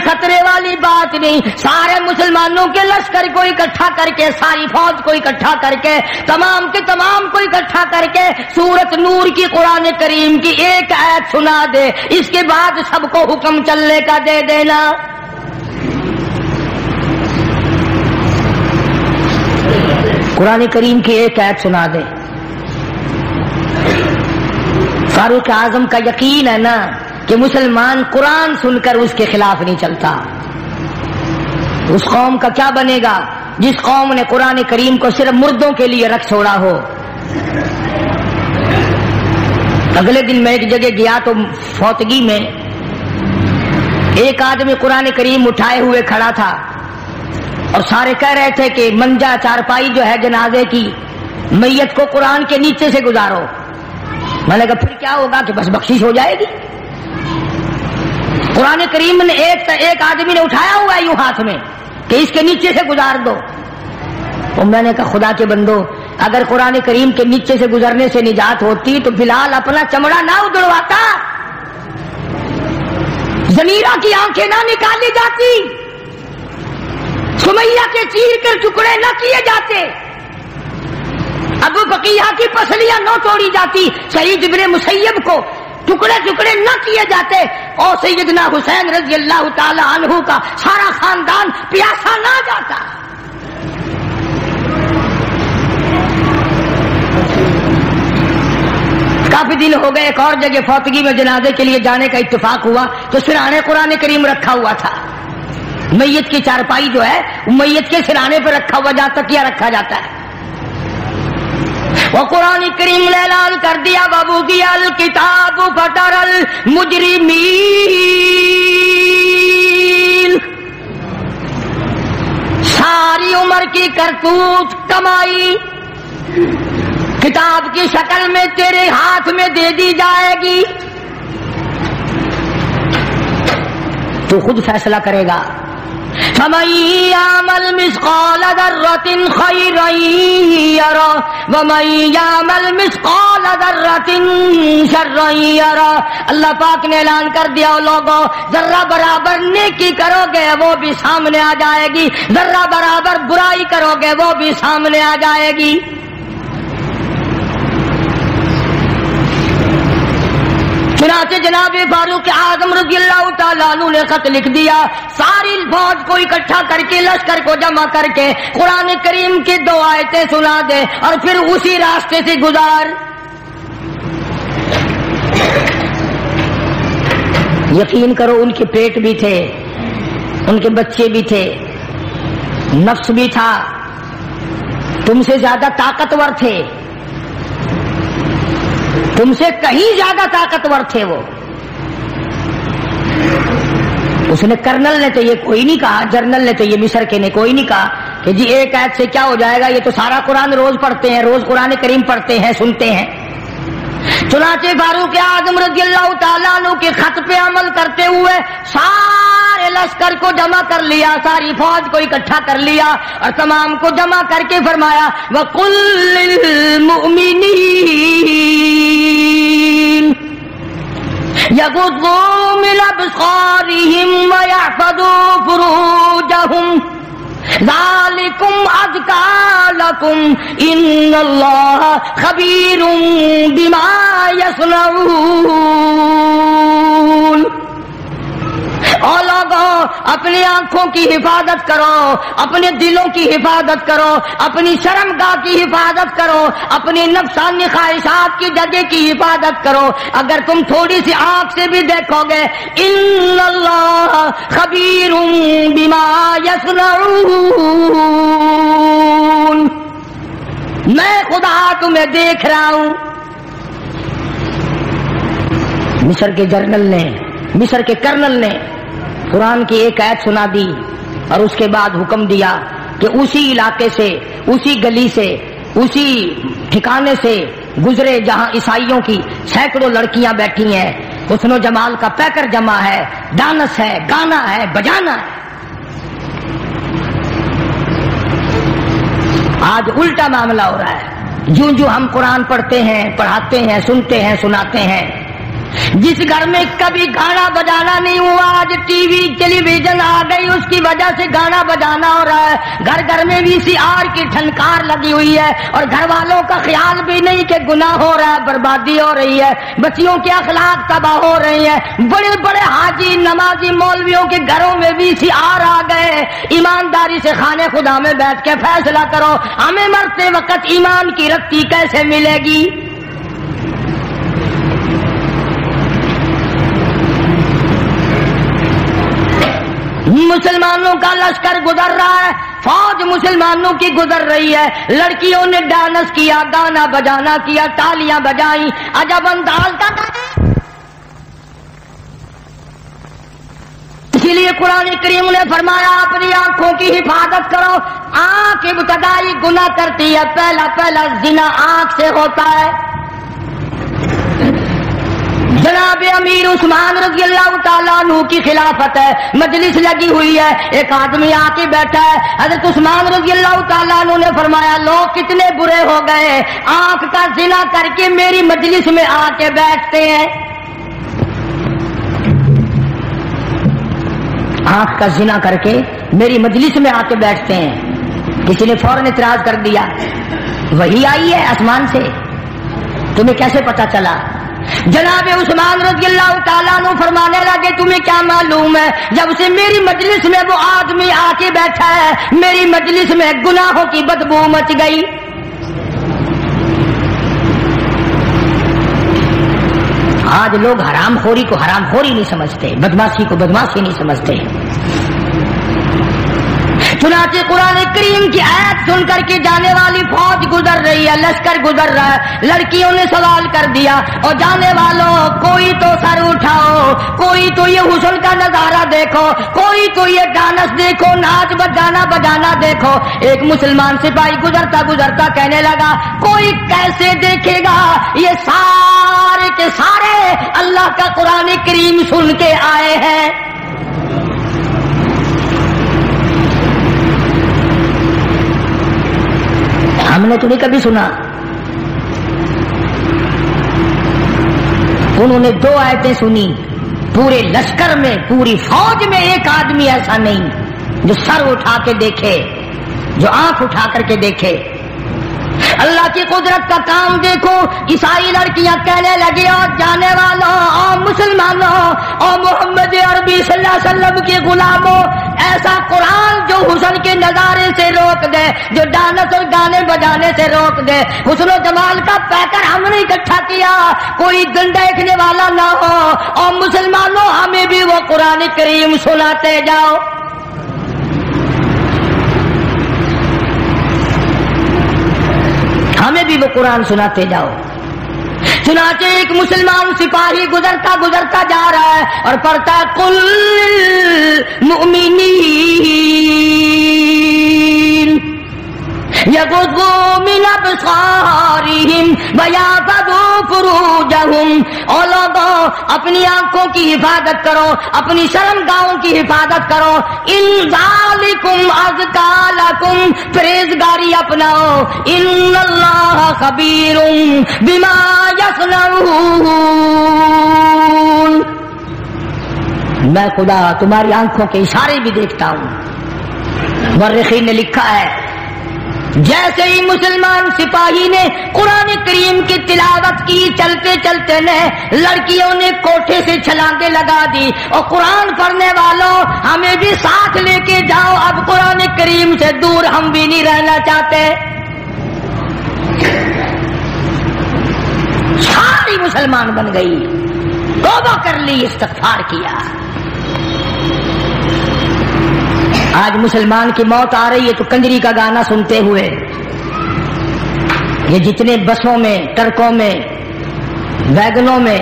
خطرے والی بات نہیں. سارے مسلمانوں کے لشکر کو اکٹھا کر کے, ساری فوج کو اکٹھا کر کے, تمام کے تمام کو اکٹھا کر کے سورت نور کی قرآن کریم کی ایک آیت سنا دے, اس کے بعد سب کو حکم چلنے کا دے دینا. قرآن کریم کی ایک آیت سنا دے. فاروق اعظم کا یقین ہے نا کہ مسلمان قرآن سن کر اس کے خلاف نہیں چلتا. اس قوم کا کیا بنے گا جس قوم نے قرآن کریم کو صرف مردوں کے لیے رکھ چھوڑا ہو. اگلے دن میں ایک جگہ گیا تو فوتگی میں ایک آدمی قرآن کریم اٹھائے ہوئے کھڑا تھا اور سارے کہہ رہے تھے کہ منجا چارپائی جو ہے جنازے کی, میت کو قرآن کے نیچے سے گزارو. میں نے کہا پھر کیا ہوگا کہ بس بخشش ہو جائے گی. قرآن کریم نے ایک آدمی نے اٹھایا ہوا ہے یوں ہاتھ میں کہ اس کے نیچے سے گزار دو. اور میں نے کہا خدا کے بندو, اگر قرآن کریم کے نیچے سے گزرنے سے نجات ہوتی تو بلال اپنا چمڑا نہ اڑواتا, زمیرہ کی آنکھیں نہ نکالی جاتی, سمیہ کے چیر کر ٹکڑے نہ کیے جاتے, ابو بقیہ کی پسلیاں نہ توڑی جاتی, سعید ابن مسیب کو ٹکڑے ٹکڑے نہ کیے جاتے, اور سیدنا حسین رضی اللہ تعالی عنہ کا سارا خاندان پیاسا نہ جاتا. کافی دن ہو گئے, ایک اور جگہ فوتگی میں جنازے کے لیے جانے کا اتفاق ہوا تو سرانے قرآن کریم رکھا ہوا تھا. میت کی چارپائی جو ہے میت کے سرانے پہ رکھا ہوا, جہاں تکیہ رکھا جاتا ہے. وہ قرآن کریم نے اعلان کر دیا وَوُضِعَ الْكِتَابُ فَتَرَى الْمُجْرِمِينَ, ساری عمر کی کرتوت کمائی کتاب کی شکل میں تیرے ہاتھ میں دے دی جائے گی, تو خود فیصلہ کرے گا. فَمَن يَعْمَلْ مِثْقَالَ ذَرَّةٍ خَيْرًا يَرَهُ وَمَن يَعْمَلْ مِثْقَالَ ذَرَّةٍ شَرًّا يَرَهُ. اللہ پاک نے اعلان کر دیا, لوگوں ذرہ برابر نیکی کرو گے وہ بھی سامنے آ جائے گی, ذرہ برابر برائی کرو گے وہ بھی سامنے آ جائے گی. چنانچہ جناب فاروق اعظم رضی اللہ تعالیٰ عنہ نے خط لکھ دیا, ساری فوج کو اکٹھا کر کے لشکر کو جمع کر کے قرآن کریم کی 2 آیتیں سنا دے اور پھر اسی راستے سے گزار. یقین کرو ان کے پیٹ بھی تھے, ان کے بچے بھی تھے, نفس بھی تھا, تم سے زیادہ طاقتور تھے, تم سے کہیں زیادہ طاقتور تھے وہ. اس نے کرنل نے تو یہ کوئی نہیں کہا, جرنل نے تو یہ مصر کے نے کوئی نہیں کہا کہ جی ایک آیت سے کیا ہو جائے گا, یہ تو سارا قرآن روز پڑھتے ہیں, روز قرآن کریم پڑھتے ہیں, سنتے ہیں. چنانچہ فاروق اعظم رضی اللہ تعالیٰ عنہ کے خط پہ عمل کرتے ہوئے سارے لشکر کو جمع کر لیا, ساری فوج کو اکٹھا کر لیا اور تمام کو جمع کر کے فرمایا وَقُلْ لِلْمُؤْمِنِينَ يَغُضُّوا مِنْ أَبْصَارِهِمْ وَيَحْفَظُوا فُرُوجَهُمْ ذَلِكُمْ أَزْكَىٰ لَكُمْ إِنَّ اللَّهَ خَبِيرٌ بِمَا يَصْنَعُونَ. اور لوگوں اپنی آنکھوں کی حفاظت کرو, اپنے دلوں کی حفاظت کرو, اپنی شرمگاہ کی حفاظت کرو, اپنی نفسانی خواہشات کی جگہ کی حفاظت کرو. اگر تم تھوڑی سی آنکھ سے بھی دیکھو گے ان اللہ خبیر بما یصنعون, میں خدا تمہیں دیکھ رہا ہوں. مصر کے جرنل نے, مصر کے کرنل نے قرآن کی ایک آیت سنا دی اور اس کے بعد حکم دیا کہ اسی علاقے سے, اسی گلی سے, اسی ٹھکانے سے گزرے جہاں عیسائیوں کی سینکڑوں لڑکیاں بیٹھی ہیں, حسن و جمال کا پیکر جمع ہے, ڈانس ہے, گانا ہے, بجانا ہے. آج الٹا معاملہ ہو رہا ہے. جو ہم قرآن پڑھتے ہیں, پڑھاتے ہیں, سنتے ہیں, سناتے ہیں, جس گھر میں کبھی گانا بجانا نہیں ہوا آج ٹی وی ٹیلی ویژن آ گئی، اس کی وجہ سے گانا بجانا ہو رہا ہے، گھر گھر میں بھی VCR کی ٹھنکار لگی ہوئی ہے، اور گھر والوں کا خیال بھی نہیں کہ گناہ ہو رہا ہے، بربادی ہو رہی ہے، بچیوں کے اخلاق تباہ ہو رہی ہیں، بڑے بڑے حاجی نمازی مولویوں کے گھروں میں VCR آ گئے۔ ایمانداری سے خانے خدا میں بیٹھ کے فیصلہ کرو، ہمیں مرتے وقت ایمان کی رتی کیسے ملے گی؟ مسلمانوں کا لشکر گزر رہا ہے، فوج مسلمانوں کی گزر رہی ہے، لڑکیوں نے ڈانس کیا، گانا بجانا کیا، تالیاں بجائیں، عجب انداز کا۔ اسی لیے قرآن کریم نے فرمایا اپنی آنکھوں کی حفاظت کرو، آنکھ ابتدائی گناہ کرتی ہے، پہلا زنا آنکھ سے ہوتا ہے۔ جناب امیر عثمان رضی اللہ تعالیٰ عنہ کی خلافت ہے، مجلس لگی ہوئی ہے، ایک آدمی آ کے بیٹھا ہے، حضرت عثمان رضی اللہ تعالیٰ عنہ نے فرمایا لوگ کتنے برے ہو گئے، آنکھ کا زنا کر کے میری مجلس میں آ کے بیٹھتے ہیں۔ آنکھ کا زنا کر کے میری مجلس میں آ کے بیٹھتے ہیں۔ کسی نے فوراً اعتراض کر دیا وہی آئی ہے آسمان سے، تمہیں کیسے پتا چلا؟ جناب عثمان رضی اللہ تعالیٰ عنہ فرمانے لگے تمہیں کیا معلوم ہے، جب سے میری مجلس میں وہ آدمی آ کے بیٹھا ہے میری مجلس میں گناہوں کی بدبو مچ گئی۔ آج لوگ حرام خوری کو حرام خوری نہیں سمجھتے، بدماشی کو بدماشی نہیں سمجھتے۔ چنانچہ قرآن کریم کی آیت سن کر کے جانے والی فوج گزر رہی ہے، لشکر گزر رہا ہے، لڑکیوں نے سوال کر دیا اور جانے والوں کوئی تو سر اٹھاؤ، کوئی تو یہ حسن کا نظارہ دیکھو، کوئی تو یہ ڈانس دیکھو، ناچ بجانا دیکھو۔ ایک مسلمان سپاہی گزرتا گزرتا کہنے لگا کوئی کیسے دیکھے گا، یہ سارے کے سارے اللہ کا قرآن کریم سن کے آئے ہیں۔ ہم نے تو نہیں کبھی سنا۔ انہوں نے 2 آیتیں سنی، پورے لشکر میں پوری فوج میں ایک آدمی ایسا نہیں جو سر اٹھا کے دیکھے، جو آنکھ اٹھا کر کے دیکھے۔ اللہ کی قدرت کا کام دیکھو، عیسائی لڑکیاں کہنے لگی اور جانے والوں اور مسلمانوں اور محمد عربی صلی اللہ علیہ وسلم کے غلاموں، ایسا قرآن جو حسن کے نظارے سے روک دے، جو ڈانس اور گانے بجانے سے روک دے، حسن و جمال کا پیکر ہم نے اکٹھا کیا، کوئی دن دیکھنے والا نہ ہو، اور مسلمانوں ہمیں بھی وہ قرآن کریم سناتے جاؤ۔ ہمیں بھی وہ قرآن سناتے جاؤ۔ چنانچہ ایک مسلمان سپاہی گزرتا گزرتا جا رہا ہے اور پڑھتا ہے قل للمؤمنین یغضوا من ابصارہم ویحفظوا فروجہم، اور لوگوں اپنی آنکھوں کی حفاظت کرو، اپنی شرمگاہوں کی حفاظت کرو، ان ذالکم ازکیٰ لکم، پرہیزگاری اپناؤ، ان اللہ خبیر بما یصنعون، میں خدا تمہاری آنکھوں کے اشارے بھی دیکھتا ہوں۔ مورخین نے لکھا ہے جیسے ہی مسلمان سپاہی نے قرآن کریم کی تلاوت کی، چلتے چلتے نے لڑکیوں نے کوٹھے سے چھلانگیں لگا دی، اور قرآن پڑھنے والوں ہمیں بھی ساتھ لے کے جاؤ، اب قرآن کریم سے دور ہم بھی نہیں رہنا چاہتے۔ ساری مسلمان بن گئی، توبہ کر لی، استغفار کیا۔ آج مسلمان کی موت آ رہی ہے تو کنجری کا گانا سنتے ہوئے، یہ جتنے بسوں میں، ٹرکوں میں، ویگنوں میں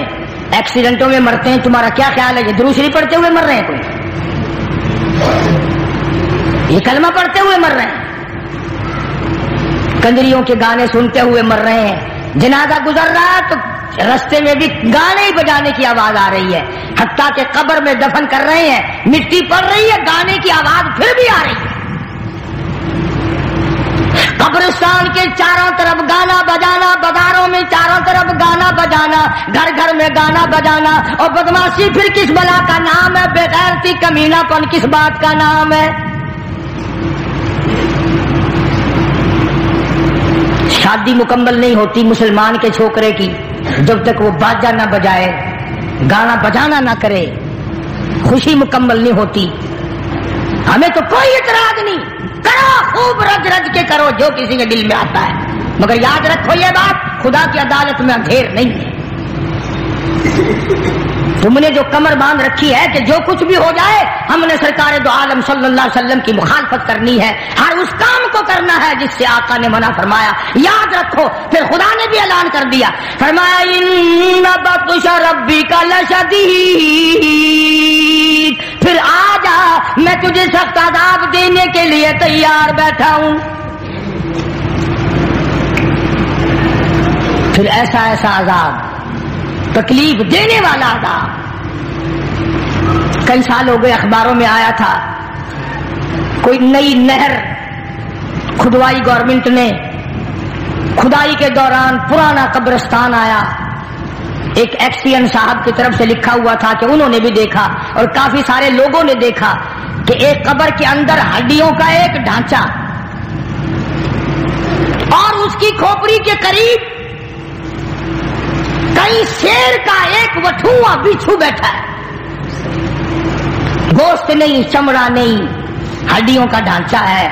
ایکسیڈنٹوں میں مرتے ہیں، تمہارا کیا خیال ہے؟ یہ درود شریف پڑھتے ہوئے مر رہے ہیں؟ کوئی یہ کلمہ پڑھتے ہوئے مر رہے ہیں؟ کنجریوں کے گانے سنتے ہوئے مر رہے ہیں۔ جنازہ گزر رہا ہے تو رستے میں بھی گانے ہی بجانے کی آواز آ رہی ہے، حتیٰ کہ قبر میں دفن کر رہے ہیں، مٹی پڑ رہی ہے، گانے کی آواز پھر بھی آ رہی ہے۔ قبرستان کے چاروں طرف گانا بجانا، بازاروں میں چاروں طرف گانا بجانا، گھر گھر میں گانا بجانا، اور بدماشی پھر کس بلا کا نام ہے؟ بے غیرتی کمینہ پن کس بات کا نام ہے؟ شادی مکمل نہیں ہوتی مسلمان کے چھوکرے کی جب تک وہ باجا نہ بجائے، گانا بجانا نہ کرے، خوشی مکمل نہیں ہوتی۔ ہمیں تو کوئی اعتراض نہیں، کرو خوب رج رج کے کرو جو کسی کے دل میں آتا ہے، مگر یاد رکھو یہ بات، خدا کی عدالت میں اندھیر نہیں ہے۔ تم نے جو کمر باندھ رکھی ہے کہ جو کچھ بھی ہو جائے ہم نے سرکار دو عالم صلی اللہ علیہ وسلم کی مخالفت کرنی ہے، ہر اس کام کو کرنا ہے جس سے آقا نے منع فرمایا، یاد رکھو۔ پھر خدا نے بھی اعلان کر دیا، فرمایا ان بطش ربک لشدید، پھر آ جا میں تجھے سخت عذاب دینے کے لیے تیار بیٹھا ہوں۔ پھر ایسا ایسا عذاب، تکلیف دینے والا عذاب۔ کئی سال ہو گئے اخباروں میں آیا تھا، کوئی نئی نہر کھدوائی گورنمنٹ نے، کھدائی کے دوران پرانا قبرستان آیا، ایک ایکسپین صاحب کی طرف سے لکھا ہوا تھا کہ انہوں نے بھی دیکھا اور کافی سارے لوگوں نے دیکھا کہ ایک قبر کے اندر ہڈیوں کا ایک ڈھانچہ اور اس کی کھوپڑی کے قریب کئی شیر کا ایک وٹھوا بچھو بیٹھا ہے، گوشت نہیں، چمڑا نہیں، ہڈیوں کا ڈھانچہ ہے۔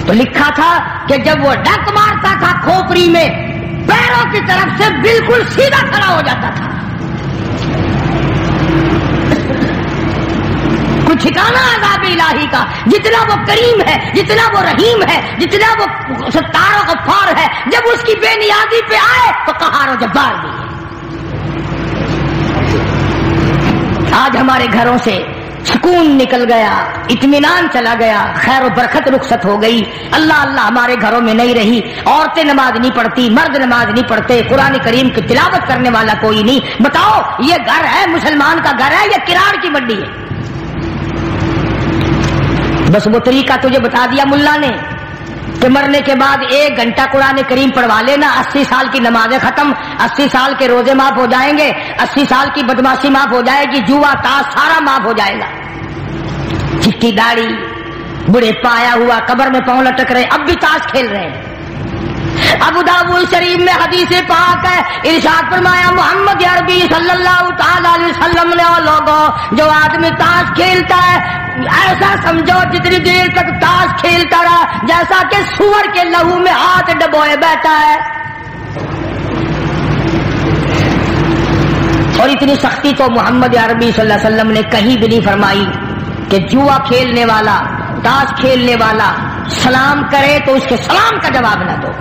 تو لکھا تھا کہ جب وہ ڈک مارتا تھا کھوپڑی میں، پیروں کی طرف سے بالکل سیدھا کھڑا ہو جاتا تھا۔ کچھ ٹھکانا عذاب الہی کا، جتنا وہ کریم ہے، جتنا وہ رحیم ہے، جتنا وہ ستار و غفار ہے، جب اس کی بے نیازی پہ آئے تو قہار و جبار بھی ہے۔ آج ہمارے گھروں سے سکون نکل گیا، اطمینان چلا گیا، خیر و برکت رخصت ہو گئی، اللہ اللہ ہمارے گھروں میں نہیں رہی۔ عورتیں نماز نہیں پڑھتی، مرد نماز نہیں پڑھتے، قرآن کریم کی تلاوت کرنے والا کوئی نہیں۔ بتاؤ یہ گھر ہے مسلمان کا گھر ہے یا کراڑ کی منڈی ہے؟ بس وہ طریقہ تجھے بتا دیا ملا نے کہ مرنے کے بعد 1 گھنٹہ قرآن کریم پڑھوا لینا، 80 سال کی نمازیں ختم، 80 سال کے روزے معاف ہو جائیں گے، 80 سال کی بدماشی معاف ہو جائے گی، جوا تاش سارا معاف ہو جائے گا۔ چٹی داڑھی، بڑے پایا ہوا، قبر میں پاؤں لٹک رہے، اب بھی تاش کھیل رہے ہیں۔ ابو داؤد شریف میں حدیث پاک ہے، ارشاد فرمایا محمد عربی صلی اللہ تعالی علیہ وسلم نے، اور لوگوں جو آدمی تاش کھیلتا ہے ایسا سمجھو جتنی دیر تک تاش کھیلتا رہا جیسا کہ سور کے لہو میں ہاتھ ڈبوئے بیٹھا ہے۔ اور اتنی سختی تو محمد عربی صلی اللہ علیہ وسلم نے کہیں بھی نہیں فرمائی کہ جوا کھیلنے والا، تاش کھیلنے والا سلام کرے تو اس کے سلام کا جواب نہ دو،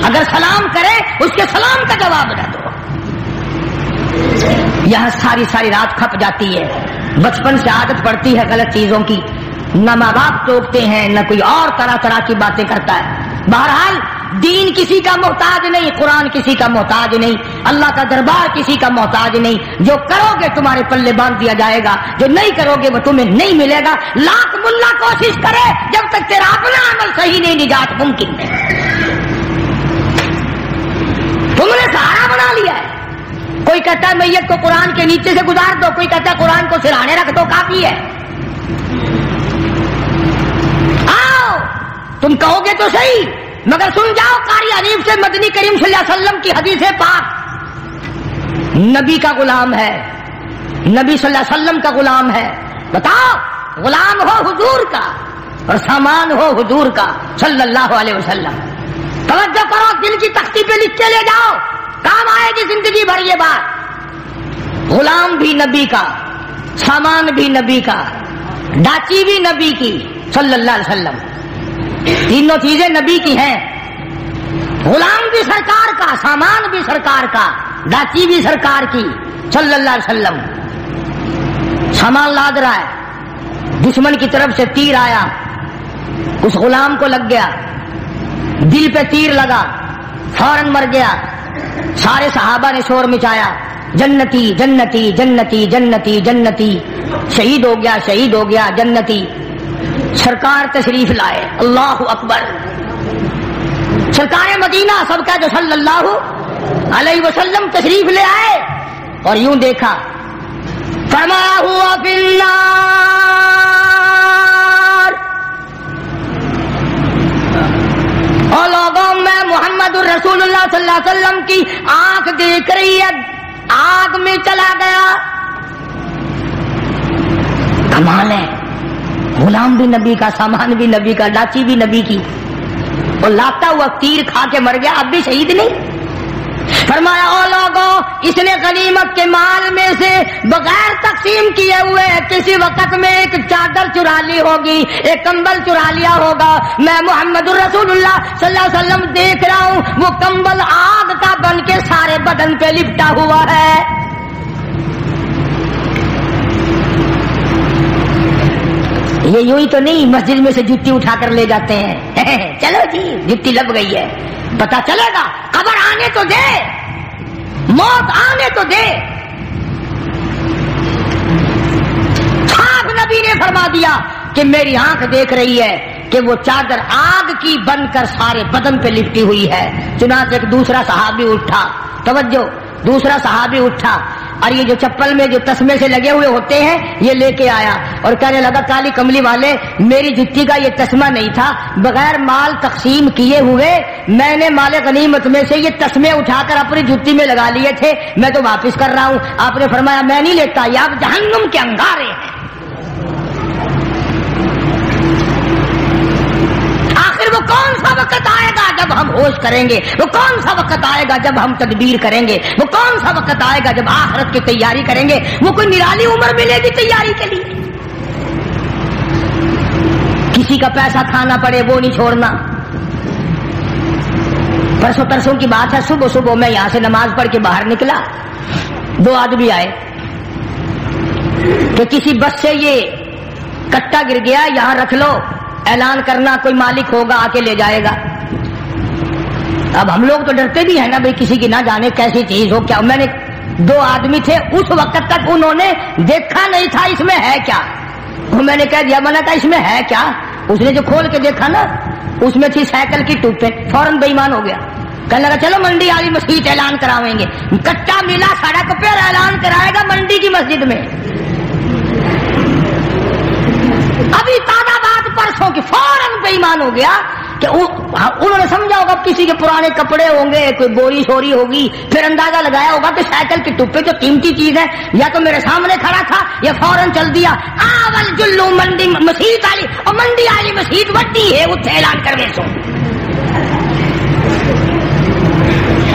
اگر سلام کرے اس کے سلام کا جواب نہ دو۔ یہاں ساری ساری رات کھپ جاتی ہے، بچپن سے عادت پڑتی ہے غلط چیزوں کی، نہ ماں باپ ٹوکتے ہیں نہ کوئی اور طرح طرح کی باتیں کرتا ہے۔ بہرحال دین کسی کا محتاج نہیں، قرآن کسی کا محتاج نہیں، اللہ کا دربار کسی کا محتاج نہیں۔ جو کرو گے تمہارے پلے باندھ دیا جائے گا، جو نہیں کرو گے وہ تمہیں نہیں ملے گا۔ لاکھ ملا کوشش کرے جب تک تیرا اپنا عمل صحیح نہیں، نجات ممکن نہیں۔ تم نے سہارا بنا لیا ہے، کوئی کہتا ہے میت کو قرآن کے نیچے سے گزار دو، کوئی کہتا ہے قرآن کو سرہانے رکھ دو کافی ہے۔ آؤ تم کہو گے تو صحیح، مگر سن جاؤ قاری حنیف سے مدنی کریم صلی اللہ علیہ وسلم کی حدیث پاک، نبی کا غلام ہے، نبی صلی اللہ علیہ وسلم کا غلام ہے۔ بتاؤ غلام ہو حضور کا اور سامان ہو حضور کا صلی اللہ علیہ وسلم۔ توجہ کرو، دل کی تختی پہ لکھ کے لے جاؤ، کام آئے گی زندگی بھر یہ بات۔ غلام بھی نبی کا، سامان بھی نبی کا، ڈاچی بھی نبی کی صلی اللہ علیہ وسلم، تینوں چیزیں نبی کی ہیں۔ غلام بھی سرکار کا، سامان بھی سرکار کا، ڈاچی بھی سرکار کی صلی اللہ علیہ وسلم۔ سامان لاد رہا ہے، دشمن کی طرف سے تیر آیا، اس غلام کو لگ گیا، دل پہ تیر لگا، فوراً مر گیا۔ سارے صحابہ نے شور مچایا، جنتی جنتی جنتی جنتی جنتی، شہید ہو گیا شہید ہو گیا جنتی۔ سرکار تشریف لائے، اللہ اکبر، سرکار مدینہ سب کا جو صلی اللہ علیہ وسلم تشریف لے آئے اور یوں دیکھا، فرمایا ہوا فی النار، اور لوگوں میں محمد الرسول اللہ صلی اللہ علیہ وسلم کی آنکھ دیکھ رہی ہے، آگ میں چلا گیا۔ کمال ہے، غلام بھی نبی کا، سامان بھی نبی کا، لاچی بھی نبی کی، اور لاتا ہوا تیر کھا کے مر گیا، اب بھی شہید نہیں۔ فرمایا او لوگوں، اس نے غنیمت کے مال میں سے بغیر تقسیم کیے ہوئے کسی وقت میں ایک چادر چرا لی ہوگی، ایک کمبل چرا لیا ہوگا، میں محمد الرسول اللہ صلی اللہ علیہ وسلم دیکھ رہا ہوں وہ کمبل آگ کا بن کے سارے بدن پہ لپٹا ہوا ہے۔ یہ یوں ہی تو نہیں مسجد میں سے جتی اٹھا کر لے جاتے ہیں، چلو جی جتی لگ گئی ہے، پتا چلے گا، خبر آنے تو دے، موت آنے تو دے۔ صاحب نبی نے فرما دیا کہ میری آنکھ دیکھ رہی ہے کہ وہ چادر آگ کی بن کر سارے بدن پہ لپٹی ہوئی ہے۔ چنانچہ ایک دوسرا صحابی اٹھا، توجہ، دوسرا صحابی اٹھا اور یہ جو چپل میں جو تسمے سے لگے ہوئے ہوتے ہیں یہ لے کے آیا اور کہنے لگا، کالی کملی والے، میری جتی کا یہ تسمہ نہیں تھا، بغیر مال تقسیم کیے ہوئے میں نے مال غنیمت میں سے یہ تسمے اٹھا کر اپنی جتی میں لگا لیے تھے، میں تو واپس کر رہا ہوں۔ آپ نے فرمایا میں نہیں لیتا، یہ آپ جہنم کے انگارے ہیں۔ وہ کون سا وقت آئے گا جب ہم ہوش کریں گے، وہ کون سا وقت آئے گا جب ہم تدبیر کریں گے، وہ کون سا وقت آئے گا جب آخرت کی تیاری کریں گے، وہ کوئی نرالی عمر ملے گی تیاری کے لیے، کسی کا پیسہ کھانا پڑے وہ نہیں چھوڑنا۔ پرسوں کی بات ہے، صبح صبح میں یہاں سے نماز پڑھ کے باہر نکلا، دو آدمی آئے کہ کسی بس سے یہ کٹا گر گیا، یہاں رکھ لو، اعلان کرنا، کوئی مالک ہوگا آ کے لے جائے گا۔ اب ہم لوگ تو ڈرتے بھی ہیں نا بھائی، کسی کی نہ جانے کیسی چیز ہو کیا۔ میں نے، دو آدمی تھے، اس وقت تک انہوں نے دیکھا نہیں تھا اس میں ہے کیا، میں نے کہہ دیا، میں نے کہا اس میں ہے کیا، اس نے جو کھول کے دیکھا نا اس میں تھی سائیکل کی ٹوپیں، فوراً بے ایمان ہو گیا، کہنے لگا چلو منڈی والی مسجد اعلان کراویں گے۔ کٹا ملا سڑک پہ، اعلان کرائے گا منڈی کی مسجد میں۔ ابھی تازہ بات پرسوں کی، فوراً بے ایمان ہو گیا کہ انہوں نے سمجھا ہوگا کسی کے پرانے کپڑے ہوں گے، کوئی بوری شوری ہوگی، پھر اندازہ لگایا ہوگا کہ سائیکل کی ٹوپے جو قیمتی چیز ہے یا تو میرے سامنے کھڑا تھا یا فوراً چل دیا، آول جلو منڈی مسیت والی، اور منڈی والی مسیت وڈی ہے، اتنے اعلان کروے سو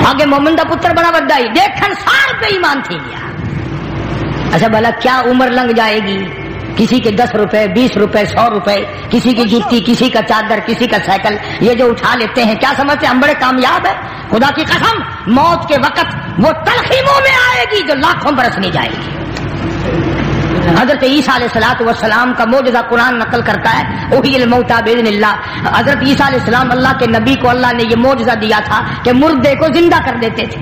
آگے مومن دا پتر بڑا وڈا ہی دیکھن سار بے ایمان تھی گیا۔ اچھا بھلا کیا عمر لنگ جائے گی، کسی کے 10 روپے 20 روپے 100 روپے، کسی کی جوتی، کسی کا چادر، کسی کا سائیکل، یہ جو اٹھا لیتے ہیں کیا سمجھتے ہیں ہم بڑے کامیاب ہیں؟ خدا کی قسم موت کے وقت وہ تلخی منہ میں آئے گی جو لاکھوں برس نہیں جائے گی۔ حضرت عیسیٰ علیہ السلام کا معجزہ قرآن نقل کرتا ہے، احیی الموتیٰ باذن اللہ۔ حضرت عیسیٰ علیہ السلام اللہ کے نبی کو اللہ نے یہ معجزہ دیا تھا کہ مردے کو زندہ کر دیتے تھے،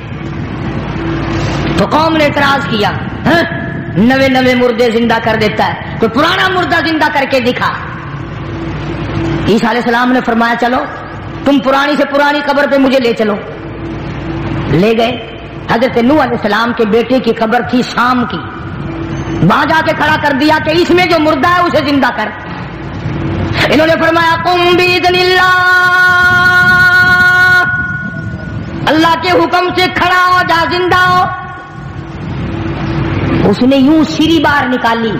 تو قوم نے اعتراض کیا، نوے مردے زندہ کر دیتا ہے، کوئی پرانا مردہ زندہ کر کے دکھا۔ عیسیٰ علیہ السلام نے فرمایا چلو تم پرانی سے پرانی قبر پہ مجھے لے چلو، لے گئے۔ حضرت نوح علیہ السلام کے بیٹے کی قبر تھی شام کی، وہاں جا کے کھڑا کر دیا کہ اس میں جو مردہ ہے اسے زندہ کر۔ انہوں نے فرمایا قم باذن اللہ، اللہ کے حکم سے کھڑا ہو جا، زندہ ہو۔ اس نے یوں سری باہر نکالی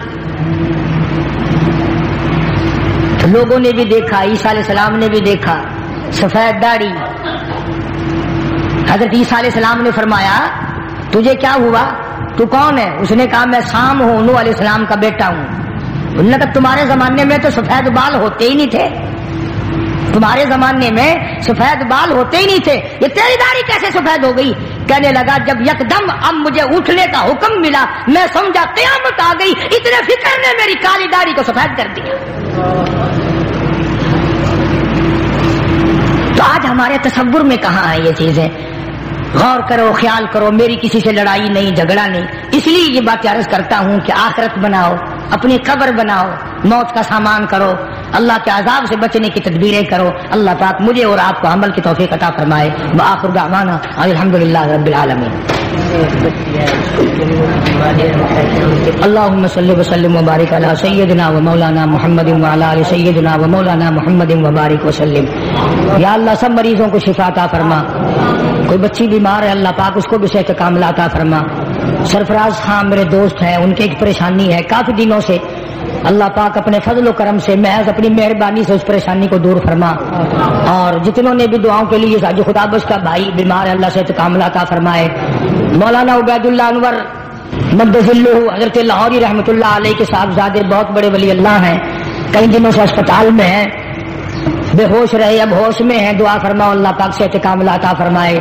تو لوگوں نے بھی دیکھا، عیسیٰ علیہ السلام نے بھی دیکھا، سفید داڑھی۔ حضرت عیسیٰ علیہ السلام نے فرمایا تجھے کیا ہوا، تو کون ہے؟ اس نے کہا میں سام ہوں، نوح علیہ السلام کا بیٹا ہوں۔ انہوں نے کہا تمہارے زمانے میں تو سفید بال ہوتے ہی نہیں تھے، تمہارے زمانے میں سفید بال ہوتے ہی نہیں تھے، یہ تیری داڑھی کیسے سفید ہو گئی؟ کہنے لگا جب یکدم اب مجھے اٹھنے کا حکم ملا میں سمجھا قیامت آ گئی، اتنے فکر نے میری کالی داڑھی کو سفید کر دیا۔ تو آج ہمارے تصور میں کہاں ہے یہ چیزیں؟ غور کرو، خیال کرو، میری کسی سے لڑائی نہیں، جھگڑا نہیں۔ اس لیے یہ بات عرض کرتا ہوں کہ آخرت بناؤ، اپنی قبر بناؤ، موت کا سامان کرو، اللہ کے عذاب سے بچنے کی تدبیریں کرو. اللہ پاک مجھے اور آپ کو عمل کی توفیق عطا فرمائے. وآخر دعوانا الحمدللہ رب العالمین. اللهم صل وسلم وبارك على سيدنا ومولانا محمد وعلى آل سيدنا ومولانا محمد وبارك وسلم. یا اللہ سب مریضوں کو شفا عطا فرما. کوئی بچی بیمار ہے اللہ پاک اس کو بھی صحت کاملہ عطا فرما. سرفراز خان میرے دوست ہیں, ان کی ایک پریشانی ہے کافی دنوں سے, اللہ پاک اپنے فضل و کرم سے محض اپنی مہربانی سے اس پریشانی کو دور فرما. اور جتنوں نے بھی دعاؤں کے لیے جو خدا بخش کا بھائی بیمار ہے اللہ سے کاملہ عطا فرمائے. مولانا عبید اللہ انور مدذلہ حضرت لاہوری رحمۃ اللہ علیہ کے صاحبزادے بہت بڑے ولی اللہ ہیں, کئی دنوں سے اسپتال میں ہیں, بے ہوش رہے اب ہوش میں ہیں. دعا فرماؤ اللہ پاک صحت کاملہ عطا فرمائے.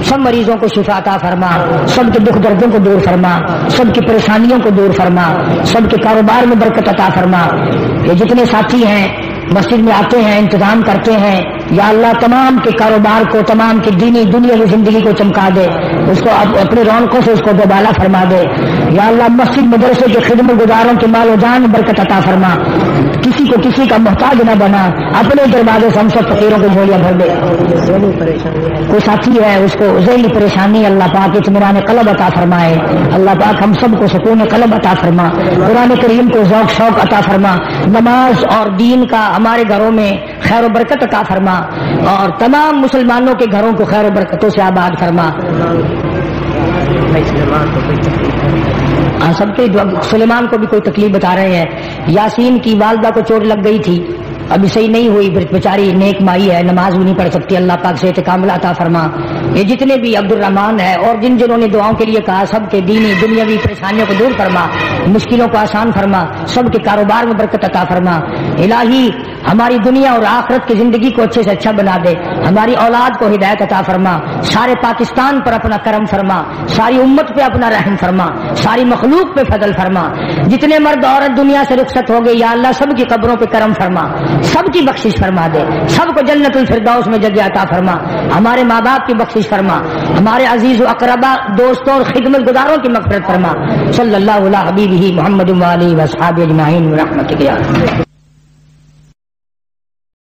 سب مریضوں کو شفا عطا فرما, سب کے دکھ دردوں کو دور فرما, سب کی پریشانیوں کو دور فرما, سب کے کاروبار میں برکت عطا فرما. یہ جتنے ساتھی ہیں مسجد میں آتے ہیں انتظام کرتے ہیں, یا اللہ تمام کے کاروبار کو, تمام کی دینی دنیاوی زندگی کو چمکا دے, اس کو اپنی رونقوں سے اس کو دوبالا فرما دے. یا اللہ مسجد مدرسے کے خدمت گزاروں کے مال و جان برکت عطا فرما, کسی کو کسی کا محتاج نہ بنا, اپنے دروازے سے ہم سب فقیروں کو جھولیاں بھر دے. کوئی ساتھی ہے اس کو ذہنی پریشانی, اللہ پاک اطمینان قلب عطا فرمائے. اللہ پاک ہم سب کو سکون قلب عطا فرما, قرآن کریم کو ذوق شوق عطا فرما, نماز اور دین کا ہمارے گھروں میں خیر و برکت عطا فرما, اور تمام مسلمانوں کے گھروں کو خیر و برکتوں سے آباد فرما. سب کے سلیمان کو بھی کوئی تکلیف بتا رہے ہیں. یاسین کی والدہ کو چوٹ لگ گئی تھی, ابھی صحیح نہیں ہوئی, بیچاری نیک مائی ہے, نماز بھی نہیں پڑھ سکتی. اللہ پاک صحت کاملہ عطا فرما. یہ جتنے بھی عبد الرحمان ہے اور جنہوں نے دعاؤں کے لیے کہا, سب کے دینی دنیاوی پریشانیوں کو دور فرما, مشکلوں کو آسان فرما, سب کے کاروبار میں برکت عطا فرما. الہی ہماری دنیا اور آخرت کی زندگی کو اچھے سے اچھا بنا دے, ہماری اولاد کو ہدایت عطا فرما, سارے پاکستان پر اپنا کرم فرما, ساری امت پہ اپنا رحم فرما, ساری مخلوق پہ فضل فرما. جتنے مرد عورت دنیا سے رخصت ہو گئے یا اللہ سب کی قبروں پہ کرم فرما, سب کی بخشش فرما دے, سب کو جنت الفردوس میں جگہ عطا فرما. ہمارے ماں باپ کی بخشش فرما, ہمارے عزیز و اقربا دوستوں اور خدمت گزاروں کی مغفرت فرما. صلی اللہ علیہ حبیبہ محمد و آلہ و اصحابہ اجمعین برحمتک یا